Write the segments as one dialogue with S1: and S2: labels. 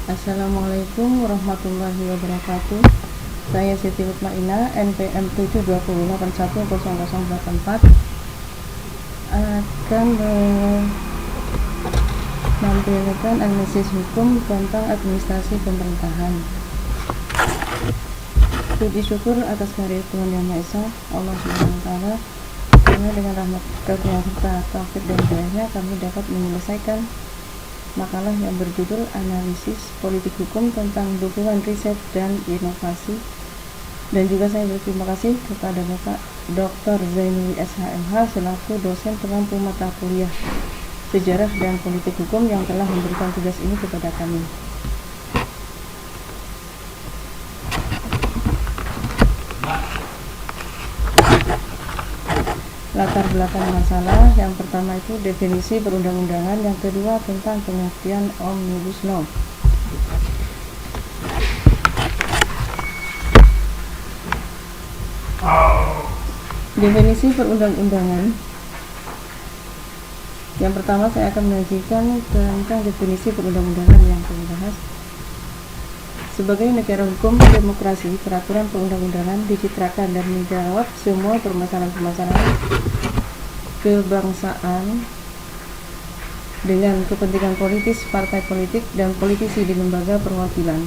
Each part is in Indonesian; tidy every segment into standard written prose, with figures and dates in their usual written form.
S1: Assalamualaikum warahmatullahi wabarakatuh. Saya Siti Mutmainah, NPM 720810084, akan menampilkan analisis hukum tentang administrasi pemerintahan. Puji syukur atas karya Tuhan Yang Maha Esa, Allah Subhanahu wa Ta'ala, karena dengan rahmat karunia serta taufik dan hidayahnya kami dapat menyelesaikan makalah yang berjudul Analisis Politik Hukum tentang Dukungan Riset dan Inovasi. Dan juga saya berterima kasih kepada Bapak Dr. Zainuri SHMH selaku dosen pengampu mata kuliah Sejarah dan Politik Hukum yang telah memberikan tugas ini kepada kami. Latar belakang masalah yang pertama itu definisi perundang-undangan, yang kedua tentang pengertian Omnibus Law. Definisi perundang-undangan. Yang pertama saya akan menyajikan tentang definisi perundang-undangan yang kami bahas. Sebagai negara hukum demokrasi, peraturan perundang-undangan dicitrakan dan menjawab semua permasalahan-permasalahan kebangsaan dengan kepentingan politis, partai politik, dan politisi di lembaga perwakilan.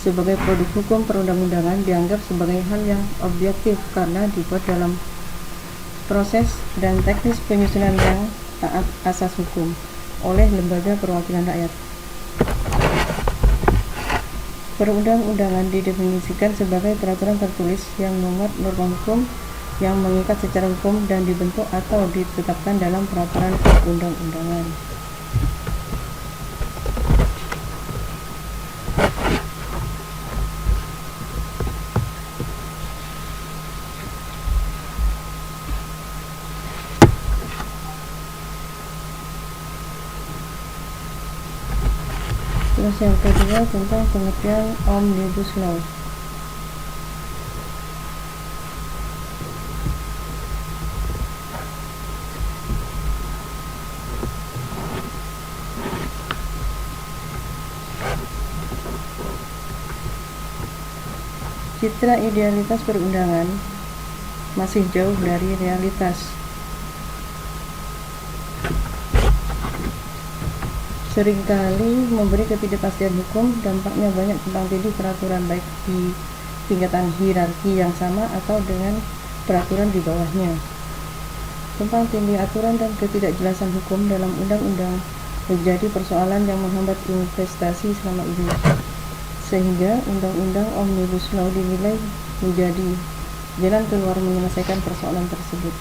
S1: Sebagai produk hukum, perundang-undangan dianggap sebagai hal yang objektif karena dibuat dalam proses dan teknis penyusunan yang taat asas hukum oleh lembaga perwakilan rakyat. Perundang-undangan didefinisikan sebagai peraturan tertulis yang memuat norma hukum yang mengikat secara hukum dan dibentuk atau ditetapkan dalam peraturan perundang-undangan. Terus yang kedua tentang pengertian Omnibus Law. Citra idealitas perundangan masih jauh dari realitas. Seringkali memberi ketidakpastian hukum, dampaknya banyak tumpang tindih peraturan baik di tingkatan hierarki yang sama atau dengan peraturan di bawahnya. Tumpang tindih aturan dan ketidakjelasan hukum dalam undang-undang menjadi persoalan yang menghambat investasi selama ini, sehingga undang-undang Omnibus Law dinilai menjadi jalan keluar menyelesaikan persoalan tersebut.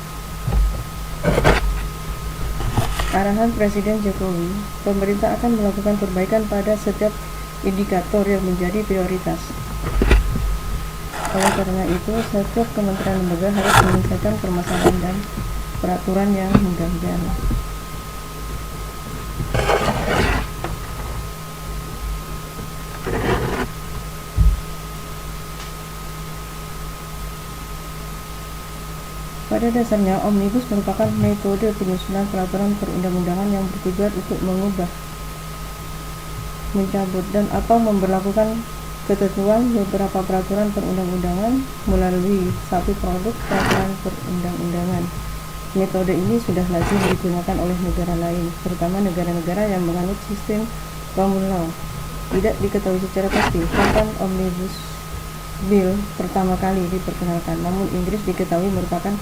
S1: Arahan Presiden Jokowi, pemerintah akan melakukan perbaikan pada setiap indikator yang menjadi prioritas. Oleh karena itu, setiap kementerian lembaga harus menyelesaikan permasalahan dan peraturan yang mengganjal. Pada dasarnya, Omnibus merupakan metode penyusunan peraturan perundang-undangan yang bertujuan untuk mengubah, mencabut, dan atau memberlakukan ketentuan beberapa peraturan perundang-undangan melalui satu produk peraturan perundang-undangan. Metode ini sudah lazim digunakan oleh negara lain, terutama negara-negara yang menganut sistem common law. Tidak diketahui secara pasti kapan Omnibus Bill pertama kali diperkenalkan, namun Inggris diketahui merupakan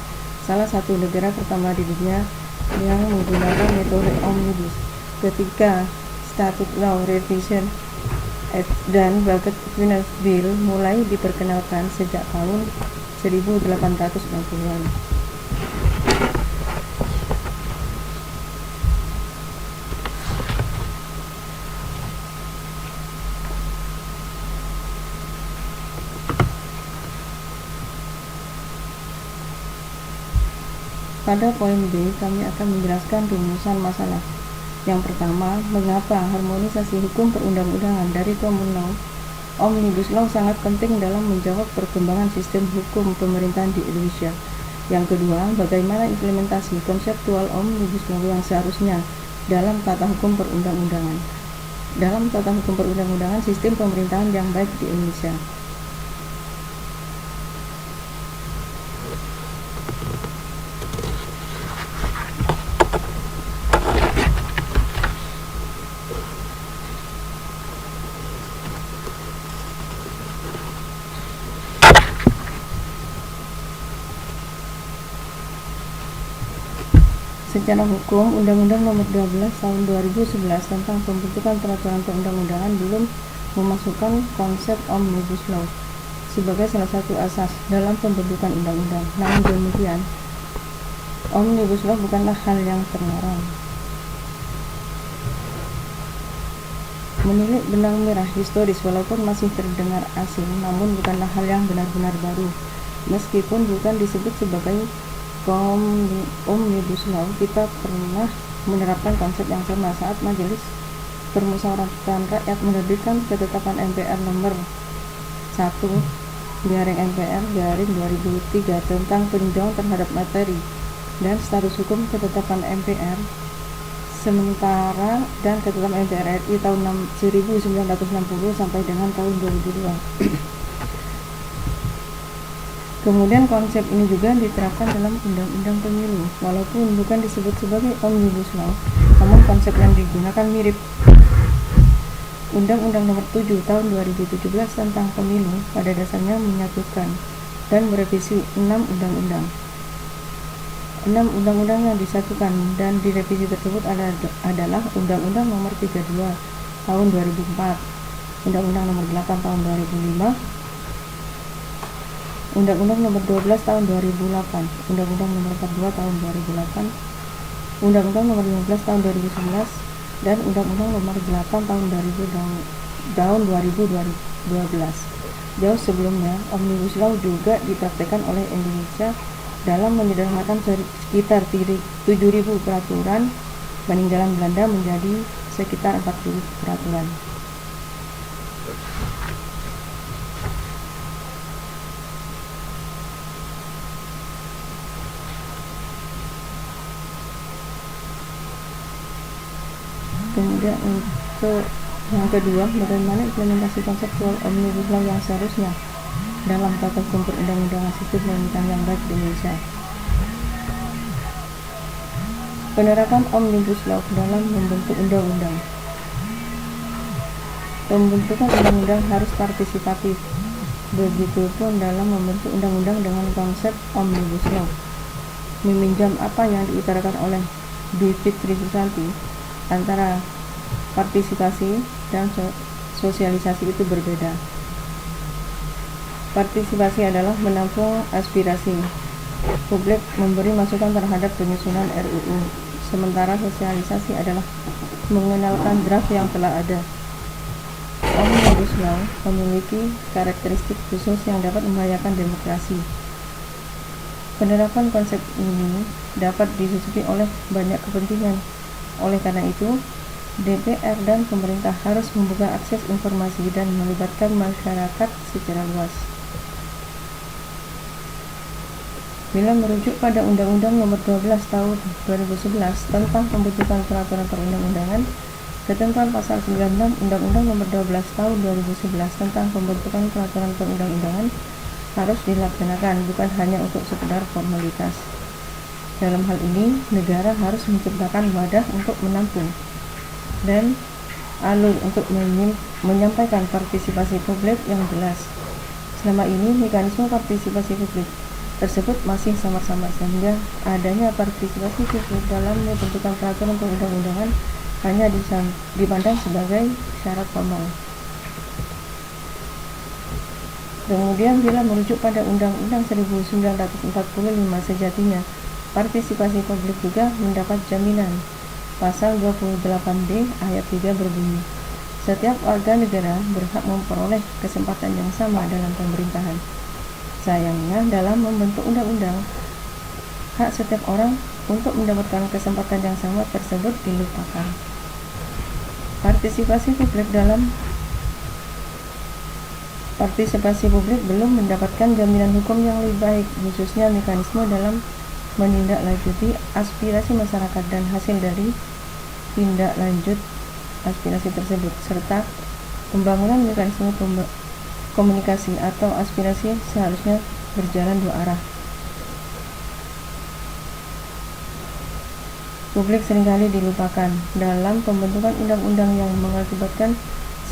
S1: salah satu negara pertama di dunia yang menggunakan metode Omnibus ketika Statute Law Revision Act dan Budget Finance Bill mulai diperkenalkan sejak tahun 1860-an. Pada poin B, kami akan menjelaskan rumusan masalah. Yang pertama, mengapa harmonisasi hukum perundang-undangan dari common law Omnibus Law sangat penting dalam menjawab perkembangan sistem hukum pemerintahan di Indonesia. Yang kedua, bagaimana implementasi konseptual Omnibus Law yang seharusnya dalam tata hukum perundang-undangan. dalam tata hukum perundang-undangan sistem pemerintahan yang baik di Indonesia. Secara hukum, Undang-Undang Nomor 12 Tahun 2011 tentang pembentukan peraturan perundang-undangan belum memasukkan konsep Omnibus Law sebagai salah satu asas dalam pembentukan undang-undang. Namun demikian, Omnibus Law bukanlah hal yang terlarang. Menilik benang merah historis walaupun masih terdengar asing, namun bukanlah hal yang benar-benar baru. Meskipun bukan disebut sebagai Omnibus Law, kita pernah menerapkan konsep yang sama saat Majelis Permusyawaratan Rakyat menerbitkan Ketetapan MPR nomor 1/MPR/2003 tentang peninjauan terhadap materi dan status hukum Ketetapan MPR sementara dan Ketetapan MPR RI tahun 1960 sampai dengan tahun 2002. Kemudian konsep ini juga diterapkan dalam Undang-Undang Pemilu, walaupun bukan disebut sebagai Omnibus Law, namun konsep yang digunakan mirip. Undang-Undang Nomor 7 Tahun 2017 tentang Pemilu pada dasarnya menyatukan dan merevisi 6 undang-undang. 6 undang-undang yang disatukan dan direvisi tersebut adalah Undang-Undang Nomor 32 Tahun 2004, Undang-Undang Nomor 8 Tahun 2005, Undang-Undang Nomor 12 Tahun 2008, Undang-Undang Nomor 42 Tahun 2008, Undang-Undang Nomor 15 Tahun 2011, dan Undang-Undang Nomor 8 Tahun 2012. Jauh sebelumnya, Omnibus Law juga dipraktikkan oleh Indonesia dalam menyederhanakan sekitar 7.000 peraturan peninggalan Belanda menjadi sekitar 40 peraturan. Kemudian untuk yang kedua, bagaimana implementasi konseptual Omnibus Law yang seharusnya dalam tata hukum perundang-undangan sistem pemerintahan yang baik di Indonesia. Penerapan Omnibus Law dalam membentuk undang-undang. Pembentukan undang-undang harus partisipatif. Begitupun dalam membentuk undang-undang dengan konsep Omnibus Law. Meminjam apa yang diutarakan oleh Bivitri Susanti, antara partisipasi dan sosialisasi itu berbeda. Partisipasi adalah menampung aspirasi publik, memberi masukan terhadap penyusunan RUU, sementara sosialisasi adalah mengenalkan draft yang telah ada. Omnibus Law memiliki karakteristik khusus yang dapat membahayakan demokrasi. Penerapan konsep ini dapat disusupi oleh banyak kepentingan. Oleh karena itu, DPR dan pemerintah harus membuka akses informasi dan melibatkan masyarakat secara luas. Bila merujuk pada Undang-Undang Nomor 12 Tahun 2011 tentang pembentukan peraturan perundang-undangan, ketentuan pasal 96 Undang-Undang Nomor 12 Tahun 2011 tentang pembentukan peraturan perundang-undangan harus dilaksanakan, bukan hanya untuk sekedar formalitas. Dalam hal ini, negara harus menciptakan wadah untuk menampung dan alur untuk menyampaikan partisipasi publik yang jelas. Selama ini, mekanisme partisipasi publik tersebut masih samar-samar, sehingga adanya partisipasi publik dalam pembentukan peraturan perundang-undangan hanya dipandang sebagai syarat formal. Kemudian, bila merujuk pada Undang-Undang 1945, sejatinya partisipasi publik juga mendapat jaminan. Pasal 28D ayat 3 berbunyi, setiap warga negara berhak memperoleh kesempatan yang sama dalam pemerintahan. Sayangnya, dalam membentuk undang-undang, hak setiap orang untuk mendapatkan kesempatan yang sama tersebut dilupakan. Partisipasi publik belum mendapatkan jaminan hukum yang lebih baik, khususnya mekanisme dalam menindaklanjuti aspirasi masyarakat dan hasil dari tindak lanjut aspirasi tersebut, serta pembangunan mekanisme komunikasi atau aspirasi seharusnya berjalan dua arah. Publik seringkali dilupakan dalam pembentukan undang-undang yang mengakibatkan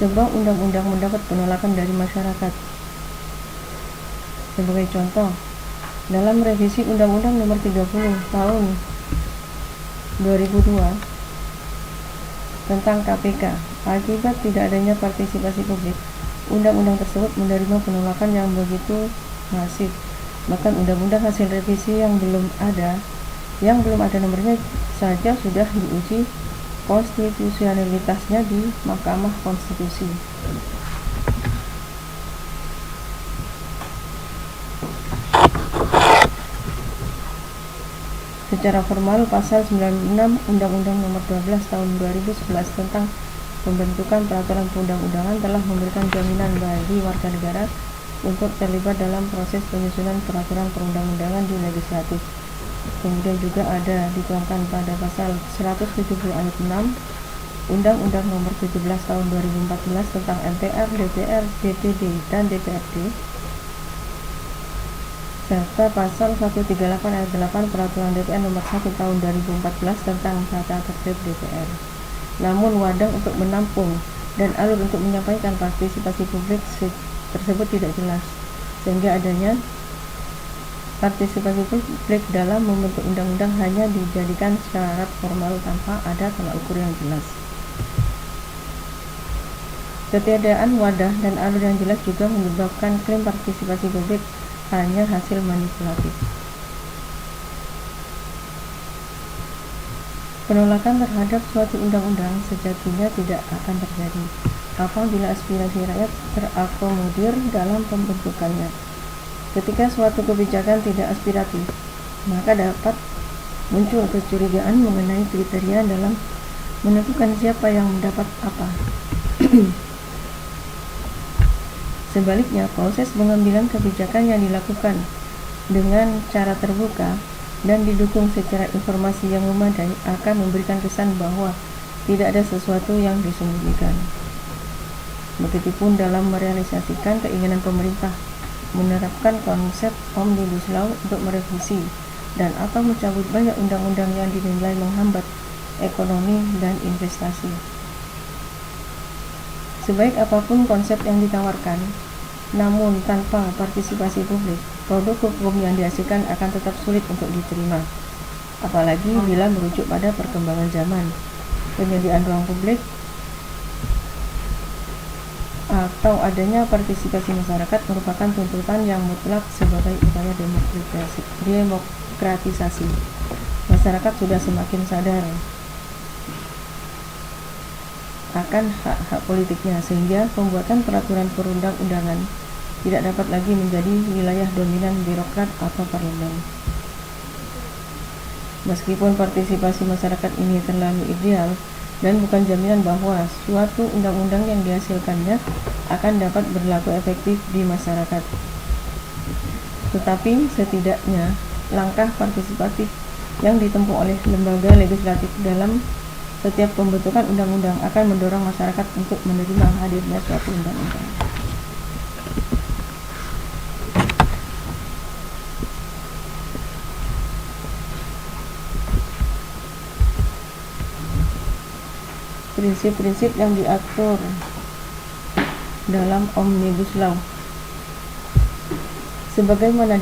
S1: sebuah undang-undang mendapat penolakan dari masyarakat. Sebagai contoh, dalam revisi Undang-Undang Nomor 30 Tahun 2002 tentang KPK, akibat tidak adanya partisipasi publik, undang-undang tersebut menerima penolakan yang begitu masif. Bahkan undang-undang hasil revisi yang belum ada nomornya saja sudah diuji konstitusionalitasnya di Mahkamah Konstitusi. Secara formal, pasal 96 Undang-Undang Nomor 12 Tahun 2011 tentang pembentukan peraturan perundang-undangan telah memberikan jaminan bagi warga negara untuk terlibat dalam proses penyusunan peraturan perundang-undangan di legislatif. Kemudian juga ada dituangkan pada pasal 170 ayat 6 Undang-Undang Nomor 17 Tahun 2014 tentang MPR, DPR, DPD, dan DPRD, serta pasal 138 ayat 8 Peraturan DPR Nomor 1 Tahun 2014 tentang tata tertib DPR. Namun wadah untuk menampung dan alur untuk menyampaikan partisipasi publik tersebut tidak jelas, sehingga adanya partisipasi publik dalam membentuk undang-undang hanya dijadikan syarat formal tanpa ada tolak ukur yang jelas. Ketiadaan wadah dan alur yang jelas juga menyebabkan klaim partisipasi publik hanya hasil manipulatif. Penolakan terhadap suatu undang-undang sejatinya tidak akan terjadi apabila aspirasi rakyat terakomodir dalam pembentukannya. Ketika suatu kebijakan tidak aspiratif, maka dapat muncul kecurigaan mengenai kriteria dalam menentukan siapa yang mendapat apa. Sebaliknya, proses pengambilan kebijakan yang dilakukan dengan cara terbuka dan didukung secara informasi yang memadai akan memberikan kesan bahwa tidak ada sesuatu yang disembunyikan. Begitupun dalam merealisasikan keinginan pemerintah menerapkan konsep Omnibus Law untuk merevisi dan atau mencabut banyak undang-undang yang dinilai menghambat ekonomi dan investasi. Sebaik apapun konsep yang ditawarkan, namun tanpa partisipasi publik, produk hukum yang dihasilkan akan tetap sulit untuk diterima. Apalagi bila merujuk pada perkembangan zaman, penyediaan ruang publik atau adanya partisipasi masyarakat merupakan tuntutan yang mutlak sebagai upaya demokratisasi. Masyarakat sudah semakin sadar akan hak-hak politiknya, sehingga pembuatan peraturan perundang-undangan tidak dapat lagi menjadi wilayah dominan birokrat atau parlemen. Meskipun partisipasi masyarakat ini terlalu ideal dan bukan jaminan bahwa suatu undang-undang yang dihasilkannya akan dapat berlaku efektif di masyarakat. Tetapi setidaknya langkah partisipatif yang ditempuh oleh lembaga legislatif dalam setiap pembentukan undang-undang akan mendorong masyarakat untuk menerima hadirnya suatu undang-undang. Prinsip-prinsip yang diatur dalam Omnibus Law. Sebagaimana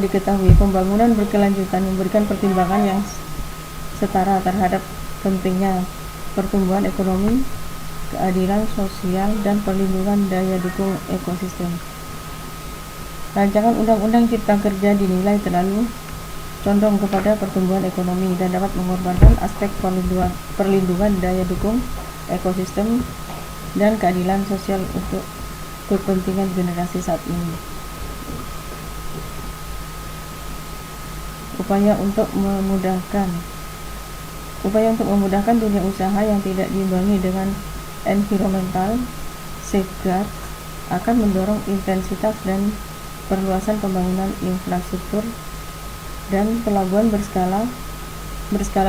S1: diketahui, pembangunan berkelanjutan memberikan pertimbangan yang setara terhadap pentingnya pertumbuhan ekonomi, keadilan sosial, dan perlindungan daya dukung ekosistem. Rancangan Undang-Undang Cipta Kerja dinilai terlalu condong kepada pertumbuhan ekonomi dan dapat mengorbankan aspek perlindungan daya dukung ekosistem dan keadilan sosial untuk kepentingan generasi saat ini. Upaya untuk memudahkan dunia usaha yang tidak diimbangi dengan environmental safeguard akan mendorong intensitas dan perluasan pembangunan infrastruktur dan pelabuhan berskala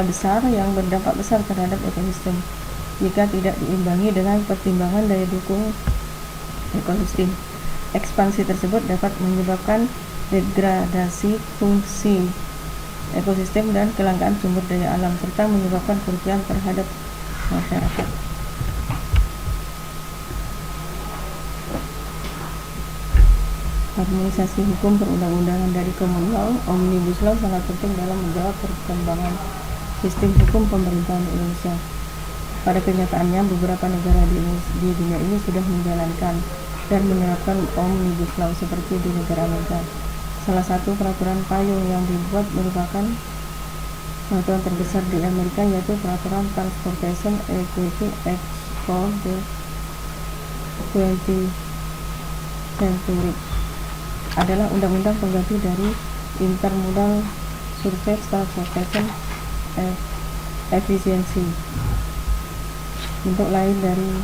S1: besar yang berdampak besar terhadap ekosistem. Jika tidak diimbangi dengan pertimbangan daya dukung ekosistem, ekspansi tersebut dapat menyebabkan degradasi fungsi ekosistem dan kelangkaan sumber daya alam, serta menyebabkan kerugian terhadap masyarakat. Harmonisasi hukum perundang-undangan dari Common Law, Omnibus Law sangat penting dalam menjawab perkembangan sistem hukum pemerintahan Indonesia. Pada kenyataannya, beberapa negara di dunia ini sudah menjalankan dan menerapkan Omnibus Law seperti di negara Amerika. Salah satu peraturan payung yang dibuat merupakan peraturan terbesar di Amerika, yaitu peraturan Transportation Equity Act for the 20th Century. Adalah undang-undang pengganti dari Intermodal Surface Transportation Efficiency. Bentuk lain dari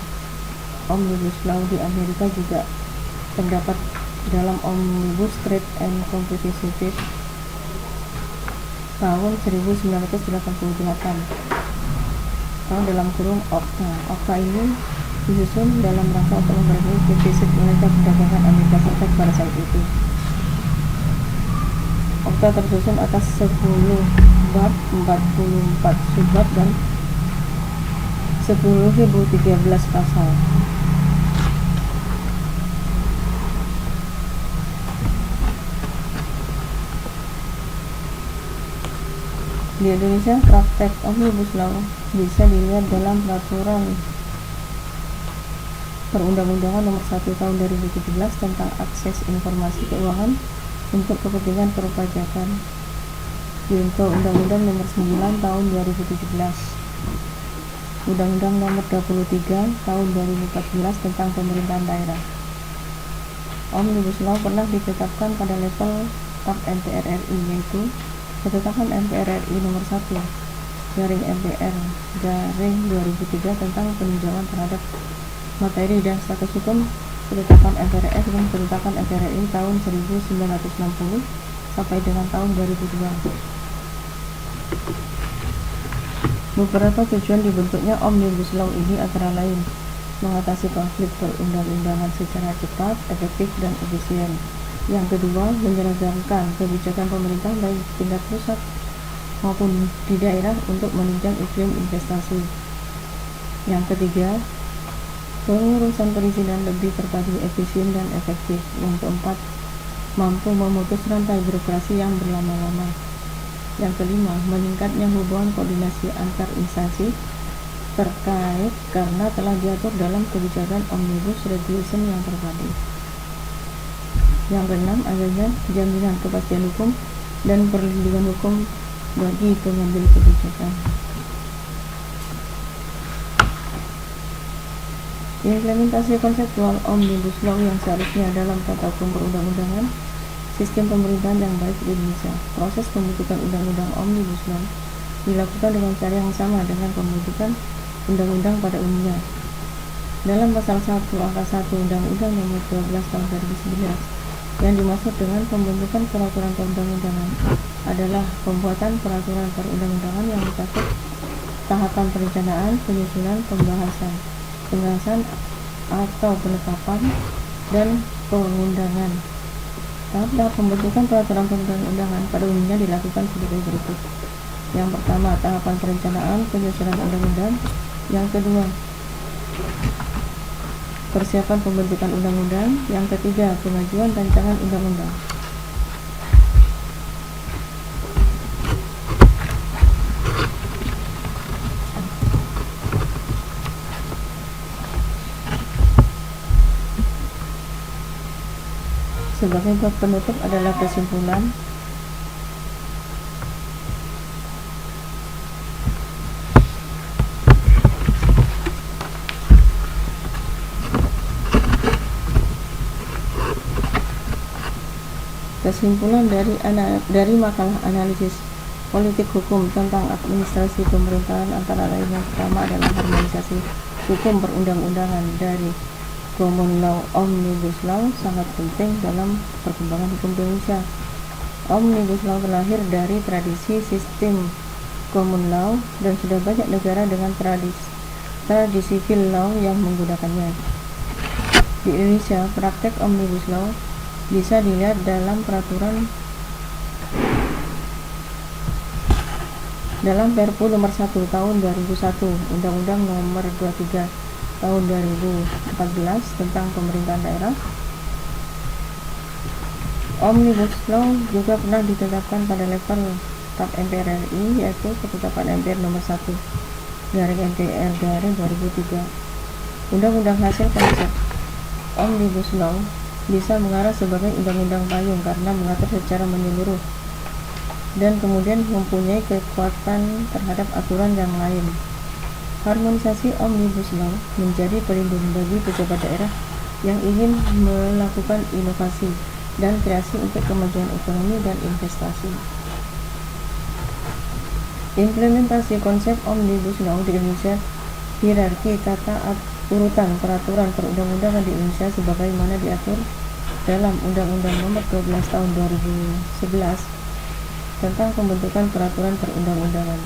S1: Omnibus Law di Amerika juga terdapat dalam Omnibus Trade and Competition Act tahun 1988 (OCTA). OCTA ini disusun dalam rangka untuk memperbaiki defisit neraca perdagangan Amerika Serikat pada saat itu. OCTA tersusun atas 10 bab, 44 subbab, dan 10.013 pasal. Di Indonesia, praktek Omnibus Law bisa dilihat dalam Peraturan Perundang-undangan Nomor 1 Tahun 2017 tentang akses informasi keuangan untuk kepentingan perpajakan, junto Undang-Undang Nomor 9 Tahun 2017, Undang-Undang Nomor 23 Tahun 2014 tentang pemerintahan daerah. Omnibus Law pernah ditetapkan pada level TAP MPR RI, yaitu Ketetapan MPR RI Nomor 1/MPR/2003 tentang peninjauan terhadap materi dan status hukum, Ketetapan MPR RI dan Ketetapan MPR RI tahun 1960 sampai dengan tahun 2002. Beberapa tujuan dibentuknya Omnibus Law ini antara lain mengatasi konflik perundang-undangan secara cepat, efektif, dan efisien. Yang kedua, menyeragamkan kebijakan pemerintah baik tingkat pusat maupun di daerah untuk menunjang iklim investasi. Yang ketiga, pengurusan perizinan lebih terpadu, efisien, dan efektif. Yang keempat, mampu memutus rantai birokrasi yang berlama-lama. Yang kelima, meningkatnya hubungan koordinasi antar instansi terkait karena telah diatur dalam kebijakan Omnibus Regulation yang terpadu. Yang keenam, adanya jaminan kepastian hukum dan perlindungan hukum bagi pengambil kebijakan. Implementasi konseptual Omnibus Law yang seharusnya dalam tata hukum perundang-undangan sistem pemerintahan yang baik di Indonesia. Proses pembentukan undang-undang Omnibus Law dilakukan dengan cara yang sama dengan pembentukan undang-undang pada umumnya. Dalam pasal 1 angka 1 Undang-Undang Nomor 12 Tahun 2011, yang dimaksud dengan pembentukan peraturan perundang-undangan adalah pembuatan peraturan perundang-undangan yang mencakup tahapan perencanaan, penyusunan, pembahasan atau penetapan, dan pengundangan. Tahap pembentukan peraturan perundang-undangan pada umumnya dilakukan sebagai berikut. Yang pertama, tahapan perencanaan penyusunan undang-undang. Yang kedua, persiapan pembentukan undang-undang. Yang ketiga, pengajuan rancangan undang-undang. Sebagai bab penutup adalah kesimpulan. Kesimpulan dari makalah analisis politik hukum tentang administrasi pemerintahan antara lain, yang pertama adalah harmonisasi hukum perundang-undangan dari Common Law Omnibus Law sangat penting dalam perkembangan hukum Indonesia. Omnibus Law terlahir dari tradisi sistem common law dan sudah banyak negara dengan tradisi civil law yang menggunakannya. Di Indonesia, praktek Omnibus Law bisa dilihat dalam Perpu nomor 1 tahun 2001, Undang-Undang nomor 23 tahun 2014 tentang pemerintahan daerah. Omnibus Law juga pernah ditetapkan pada level staf MPR RI, yaitu Ketetapan MPR nomor 1/MPR/2003. Undang-undang hasil konsep Omnibus Law bisa mengarah sebagai undang-undang payung karena mengatur secara menyeluruh dan kemudian mempunyai kekuatan terhadap aturan yang lain. Harmonisasi Omnibus Law menjadi pelindung bagi pejabat daerah yang ingin melakukan inovasi dan kreasi untuk kemajuan ekonomi dan investasi. Implementasi konsep Omnibus Law di Indonesia. Hierarki tata urutan peraturan perundang-undangan di Indonesia sebagaimana diatur dalam Undang-Undang Nomor 12 Tahun 2011 tentang pembentukan peraturan perundang-undangan.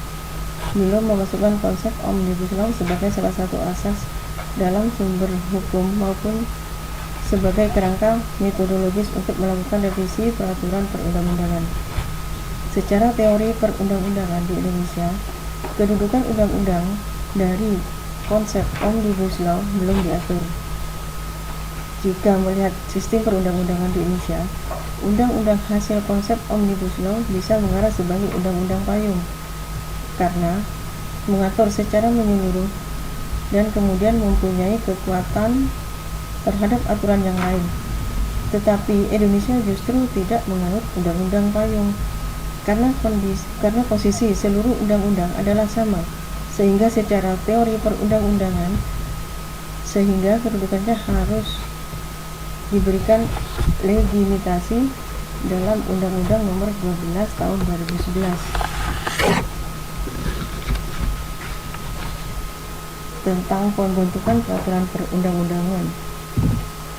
S1: Belum memasukkan konsep Omnibus Law sebagai salah satu asas dalam sumber hukum maupun sebagai kerangka metodologis untuk melakukan revisi peraturan perundang-undangan. Secara teori perundang-undangan di Indonesia, kedudukan undang-undang dari konsep Omnibus Law belum diatur. Jika melihat sistem perundang-undangan di Indonesia, undang-undang hasil konsep Omnibus Law bisa mengarah sebagai undang-undang payung karena mengatur secara menyeluruh dan kemudian mempunyai kekuatan terhadap aturan yang lain. Tetapi Indonesia justru tidak menganut undang-undang payung karena posisi seluruh undang-undang adalah sama, sehingga secara teori perundang-undangan kedudukannya harus diberikan legitimasi dalam Undang-Undang Nomor 12 Tahun 2011 tentang pembentukan peraturan perundang-undangan.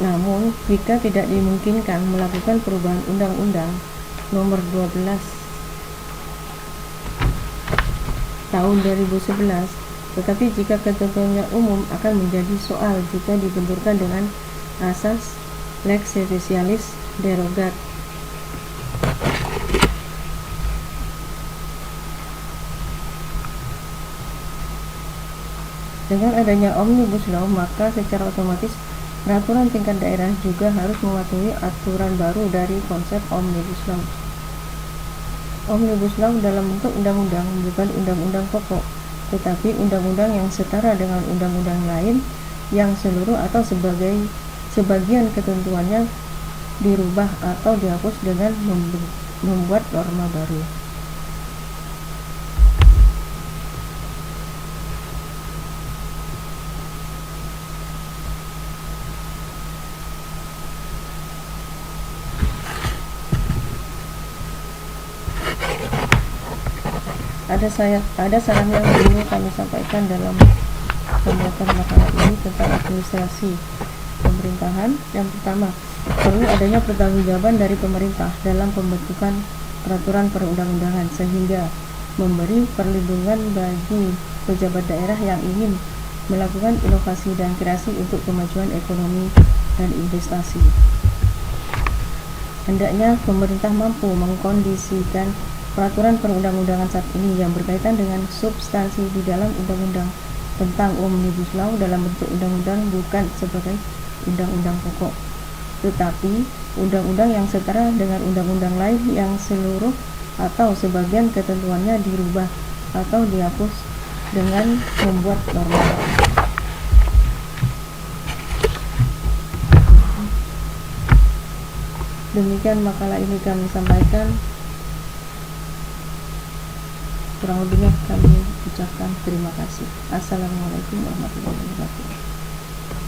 S1: Namun, jika tidak dimungkinkan melakukan perubahan Undang-Undang Nomor 12 Tahun 2011, tetapi jika ketentuannya umum akan menjadi soal jika dibenturkan dengan asas lex specialis derogat. Dengan adanya Omnibus Law, maka secara otomatis peraturan tingkat daerah juga harus mematuhi aturan baru dari konsep Omnibus Law. Omnibus Law dalam bentuk undang-undang bukan undang-undang pokok, tetapi undang-undang yang setara dengan undang-undang lain yang seluruh atau sebagian ketentuannya dirubah atau dihapus dengan membuat norma baru. Ada saran yang ingin kami sampaikan dalam pembuatan makalah ini tentang administrasi pemerintahan. Yang pertama, perlu adanya pertanggungjawaban dari pemerintah dalam pembentukan peraturan perundang-undangan sehingga memberi perlindungan bagi pejabat daerah yang ingin melakukan inovasi dan kreasi untuk kemajuan ekonomi dan investasi. Hendaknya pemerintah mampu mengkondisikan peraturan perundang-undangan saat ini yang berkaitan dengan substansi di dalam undang-undang tentang Omnibus Law dalam bentuk undang-undang bukan sebagai undang-undang pokok, tetapi undang-undang yang setara dengan undang-undang lain yang seluruh atau sebagian ketentuannya dirubah atau dihapus dengan membuat norma. Demikian makalah ini kami sampaikan. Kurang lebihnya kami ucapkan terima kasih. Assalamualaikum warahmatullahi wabarakatuh.